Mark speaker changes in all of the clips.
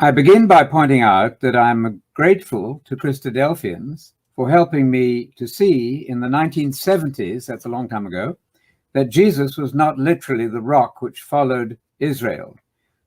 Speaker 1: I begin by pointing out that I'm grateful to Christadelphians for helping me to see in the 1970s, that's a long time ago, that Jesus was not literally the rock which followed Israel.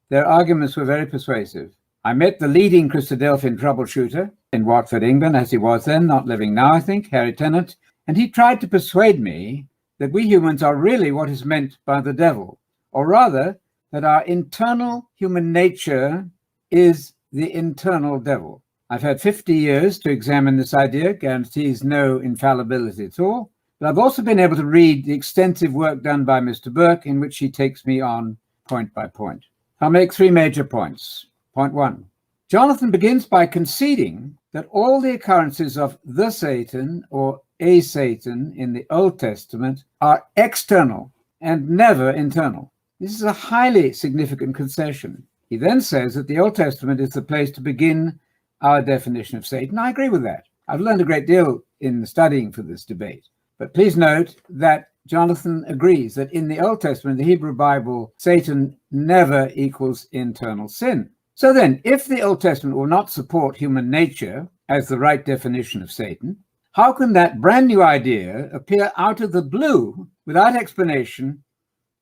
Speaker 1: Their arguments were very persuasive. I met the leading Christadelphian troubleshooter in Watford, England, as he was then, not living now, I think, Harry Tennant, and he tried to persuade me that we humans are really what is meant by the devil, or rather, that our internal human nature is the internal devil. I've had 50 years to examine this idea, guarantees no infallibility at all, but I've also been able to read the extensive work done by Mr. Burke, in which he takes me on point by point. I'll make three major points. Point one, Jonathan begins by conceding that all the occurrences of the Satan or a Satan in the Old Testament are external and never internal. This is a highly significant concession. He then says that the Old Testament is the place to begin our definition of Satan. I agree with that. I've learned a great deal in studying for this debate. But please note that Jonathan agrees that in the Old Testament, the Hebrew Bible, Satan never equals internal sin. So then, if the Old Testament will not support human nature as the right definition of Satan, how can that brand new idea appear out of the blue without explanation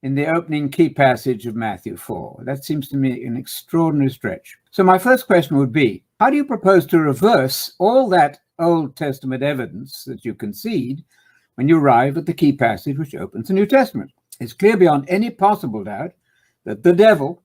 Speaker 1: in the opening key passage of Matthew 4? That seems to me an extraordinary stretch. So my first question would be, how do you propose to reverse all that Old Testament evidence that you concede when you arrive at the key passage which opens the New Testament? It's clear beyond any possible doubt that the devil,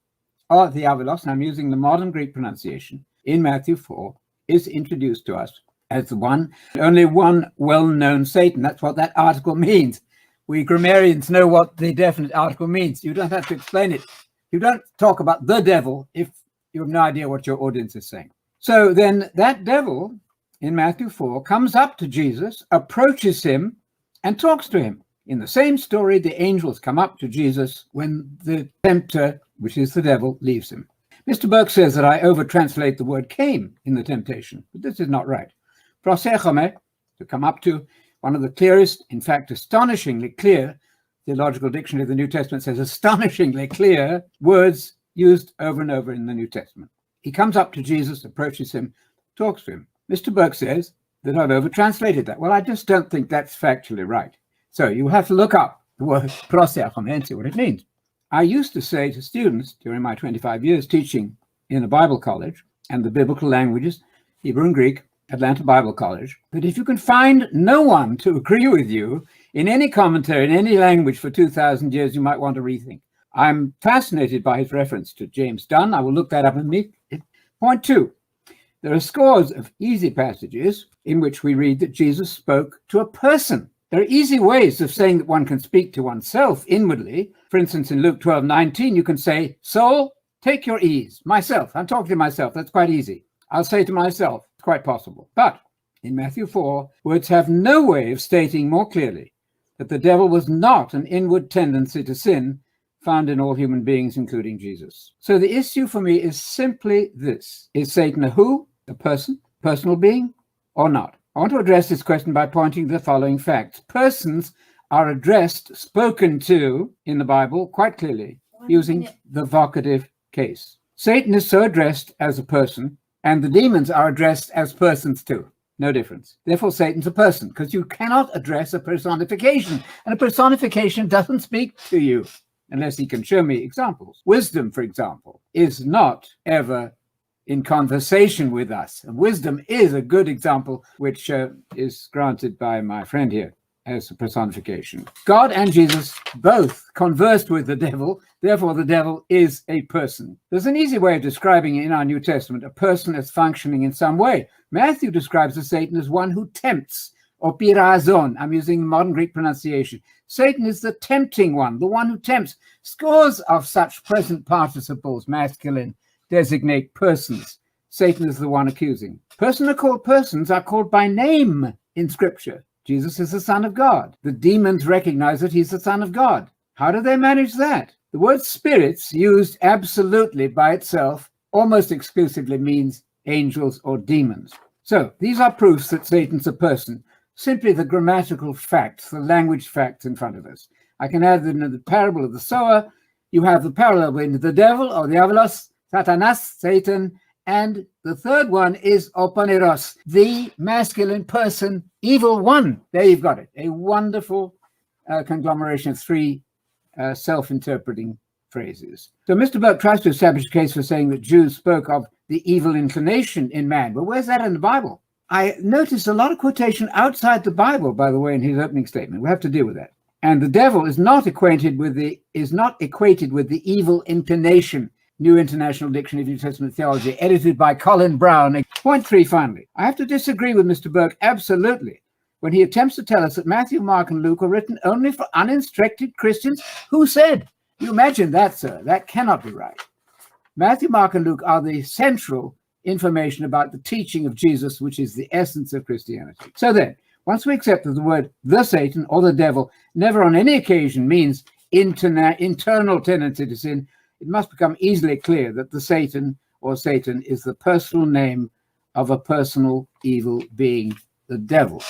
Speaker 1: or the Diabolos, and I'm using the modern Greek pronunciation, in Matthew 4, is introduced to us as the one, only one well-known Satan. That's what that article means. We grammarians know what the definite article means. You don't have to explain it. You don't talk about the devil if you have no idea what your audience is saying. So then that devil in Matthew 4 comes up to Jesus, approaches him, and talks to him. In the same story, the angels come up to Jesus when the tempter, which is the devil, leaves him. Mr. Burke says that I over-translate the word came in the temptation, but this is not right. Prosechome, to come up to, one of the clearest, in fact, astonishingly clear, Theological Dictionary of the New Testament says astonishingly clear words used over and over in the New Testament. He comes up to Jesus, approaches him, talks to him. Mr. Burke says that I've over-translated that. Well, I just don't think that's factually right. So you have to look up the word prosechome and see what it means. I used to say to students during my 25 years teaching in a Bible college and the biblical languages, Hebrew and Greek, Atlanta Bible College, that if you can find no one to agree with you in any commentary, in any language for 2,000 years, you might want to rethink. I'm fascinated by his reference to James Dunn. I will look that up in me. Point two, there are scores of easy passages in which we read that Jesus spoke to a person. There are easy ways of saying that one can speak to oneself inwardly. For instance, in Luke 12:19, you can say, soul, take your ease. Myself, I'm talking to myself. That's quite easy. I'll say to myself, it's quite possible. But in Matthew 4, words have no way of stating more clearly that the devil was not an inward tendency to sin found in all human beings, including Jesus. So the issue for me is simply this. Is Satan a who, a person, personal being, or not? I want to address this question by pointing to the following facts. Persons are addressed, spoken to in the Bible quite clearly using the vocative case. Satan is so addressed as a person, and the demons are addressed as persons too. No difference. Therefore, Satan's a person, because you cannot address a personification, and a personification doesn't speak to you unless he can show me examples. Wisdom, for example, is not ever in conversation with us. And wisdom is a good example, which is granted by my friend here as a personification. God and Jesus both conversed with the devil. Therefore, the devil is a person. There's an easy way of describing in our New Testament a person as functioning in some way. Matthew describes the Satan as one who tempts, or pirazon. I'm using modern Greek pronunciation. Satan is the tempting one, the one who tempts. Scores of such present participles, masculine, designate persons. Satan is the one accusing. Persons are called by name in Scripture. Jesus is the Son of God. The demons recognize that he's the Son of God. How do they manage that? The word spirits, used absolutely by itself, almost exclusively means angels or demons. So these are proofs that Satan's a person. Simply the grammatical facts, the language facts in front of us. I can add that in the parable of the sower, you have the parallel between the devil or Diabolos, Satanas, Satan, And the third one is oponeros, the masculine person, evil one. There you've got it. A wonderful conglomeration of three self-interpreting phrases. So Mr. Burke tries to establish a case for saying that Jews spoke of the evil inclination in man. But where's that in the Bible? I noticed a lot of quotation outside the Bible, by the way, in his opening statement. We have to deal with that. And the devil is not equated with the evil inclination. New International Dictionary of New Testament Theology, edited by Colin Brown. Point 3, finally. I have to disagree with Mr. Burke absolutely when he attempts to tell us that Matthew, Mark, and Luke are written only for uninstructed Christians. Who said? You imagine that, sir. That cannot be right. Matthew, Mark, and Luke are the central information about the teaching of Jesus, which is the essence of Christianity. So then, once we accept that the word the Satan or the devil never on any occasion means internal tendency to sin, it must become easily clear that the Satan or Satan is the personal name of a personal evil being, the devil.